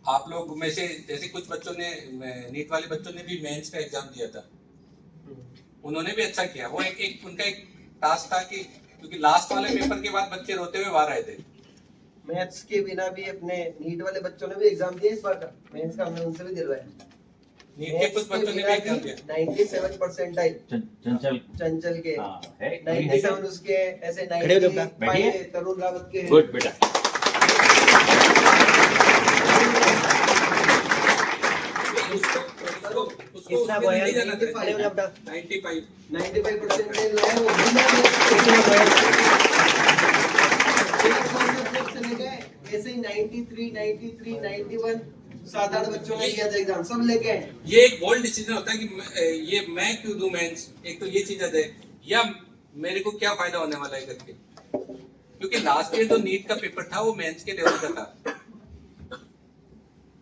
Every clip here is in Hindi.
आप लोग में से जैसे कुछ बच्चों ने, नीट वाले बच्चों ने भी मेंस का एग्जाम दिया था, उन्होंने भी अच्छा किया। वो एक उनका एक टास्क था कि क्योंकि लास्ट वाले पेपर के बाद बच्चे रोते हुए बाहर आए थे। मैथ्स के बिना भी अपने नीट वाले बच्चों ने भी एग्जाम दिया इस बार का, मेंस का हमने उनसे भी दिलवाया। नीट के कुछ बच्चों ने भी एग्जाम दिया। 97 परसेंटाइल चंचल के, 97 उसके, ऐसे 95 तरुण रावत के। गुड बेटा। कितना नहीं जाना था। 95 परसेंटाइल लाया वो ऐसे ही 93, 91 7-8 बच्चों ने किया था एग्जाम, सब लेके आए। ये एक बोल्ड डिसीजन होता है कि ये मैं क्यों दूं मेंस। एक तो ये चीज है, या मेरे को क्या फायदा होने वाला है करके। क्योंकि लास्ट ईयर जो नीट का पेपर था वो मेंस के लेवल का था।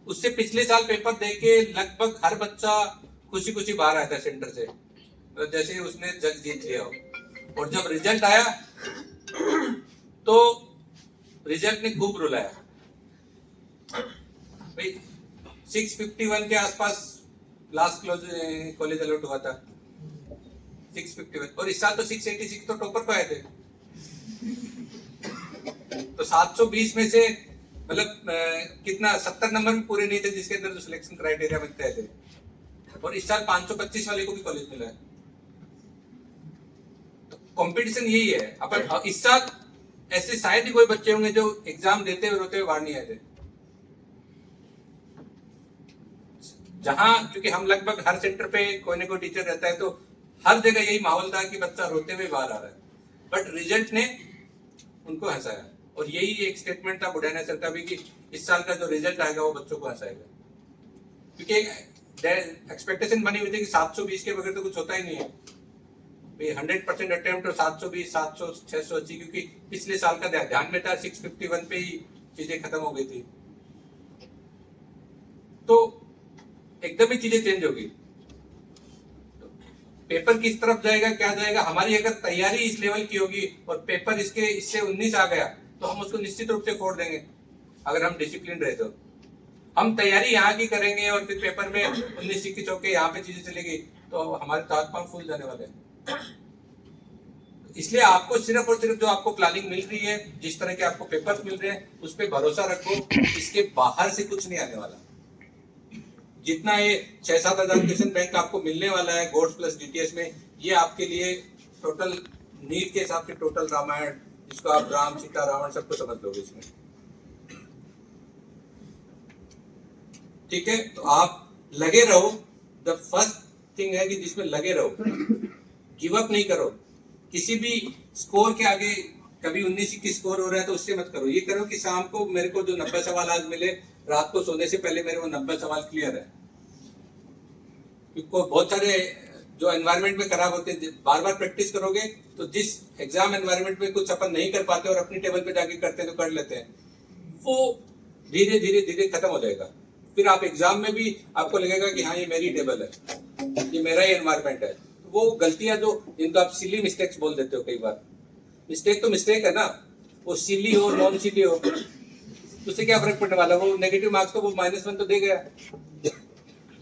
उससे पिछले साल पेपर देके लगभग हर बच्चा खुशी खुशी बाहर आया था सेंटर से, तो जैसे उसने जग जीत लिया हो। और जब रिजल्ट आया तो रिजल्ट ने खूब रुलाया भाई। 651 के आसपास लास्ट कॉलेज अलॉट हुआ था, 651। और इस साल तो 686 तो टॉपर पे आए थे। तो 720 में से मतलब कितना 70 नंबर भी पूरे नहीं थे जिसके अंदर जो सिलेक्शन क्राइटेरिया में तय थे। और इस साल 525 वाले को भी कॉलेज मिला है। तो कंपटीशन यही है। अपन इस साल ऐसे शायद ही कोई बच्चे होंगे जो एग्जाम देते हुए रोते हुए बाहर नहीं आए थे। जहां क्योंकि हम लगभग हर सेंटर पे कोई ना कोई टीचर रहता है, तो हर जगह यही माहौल था कि बच्चा रोते हुए बाहर आ रहा है। बट रिजल्ट ने उनको हंसाया। और यही एक स्टेटमेंट था बुढ़ाना सर का भी कि इस साल का जो रिजल्ट आएगा वो बच्चों को हंसाएगा। क्योंकि एक्सपेक्टेशन बनी हुई थी कि 720 के बगैर तो कुछ होता ही नहीं है। 100% अटेम्प्ट और 720, 700, 680, क्योंकि पिछले साल का ध्यान में था 651 पे ही चीजें खत्म हो गई थी। तो एकदम ही चीजें चेंज होगी। पेपर किस तरफ जाएगा, क्या जाएगा, हमारी अगर तैयारी इस लेवल की होगी और पेपर इससे 19 आ गया तो हम उसको निश्चित रूप से फोड़ देंगे। अगर हम डिसिप्लिन रहे तो हम तैयारी यहाँ की करेंगे और फिर पेपर में 19 की चौके यहाँ पे चीजें चलेगी तो हमारे तो हाथ पांव फूल जाने वाले हैं। इसलिए आपको सिर्फ और सिर्फ जो आपको प्लानिंग मिल रही है, जिस तरह के आपको पेपर्स मिल रहे हैं, उस पर भरोसा रखो। इसके बाहर से कुछ नहीं आने वाला। जितना ये 6-7 हजार क्वेश्चन बैंक आपको मिलने वाला है गोड्स प्लस डीटीएस में, ये आपके लिए टोटल नीट के हिसाब से टोटल रामायण, जिसको आप राम सीता रावण सबको समझ लोगे इसमें। ठीक है, तो आप लगे रहो। द फर्स्ट थिंग है कि जिसमें लगे रहो, गिव अप नहीं करो। किसी भी स्कोर के आगे कभी 19 की स्कोर हो रहा है तो उससे मत करो। ये करो कि शाम को मेरे को जो 90 सवाल आज मिले, रात को सोने से पहले मेरे वो 90 सवाल क्लियर है। क्योंकि बहुत सारे जो एनवायरनमेंट में खराब होते हैं, बार बार प्रैक्टिस करोगे तो जिस एग्जाम एनवायरनमेंट में कुछ अपन नहीं कर पाते और अपनी टेबल पे जाके करते हैं तो कर लेते हैं, वो धीरे धीरे धीरे खत्म हो जाएगा। फिर आप एग्जाम में भी आपको लगेगा कि हाँ ये मेरी टेबल है, ये मेरा ही एनवायरनमेंट है। वो गलतियां जो जिनको आप सिली मिस्टेक्स बोल देते हो, कई बार मिस्टेक तो मिस्टेक है ना, वो सिली हो नॉन सिली हो उससे क्या फर्क पड़ने वाला। वो नेगेटिव मार्क्स तो वो -1 तो दे गया।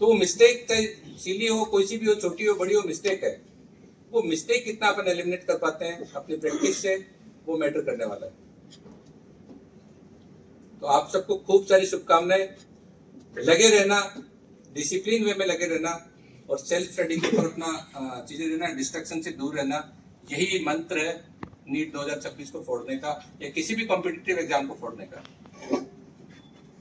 तो वो मिस्टेक चाहे सिली हो, कोई सी भी हो, छोटी हो बड़ी हो, मिस्टेक है। वो मिस्टेक कितना अपन एलिमिनेट कर पाते हैं अपनी प्रैक्टिस से, वो मैटर करने वाला है। तो आप सबको खूब सारी शुभकामनाएं। लगे रहना, डिसिप्लिन वे में लगे रहना और सेल्फ स्टडी के ऊपर अपना चीजें रहना, डिस्ट्रक्शन से दूर रहना। यही मंत्र है नीट 2026 को फोड़ने का या किसी भी कॉम्पिटिटिव एग्जाम को फोड़ने का।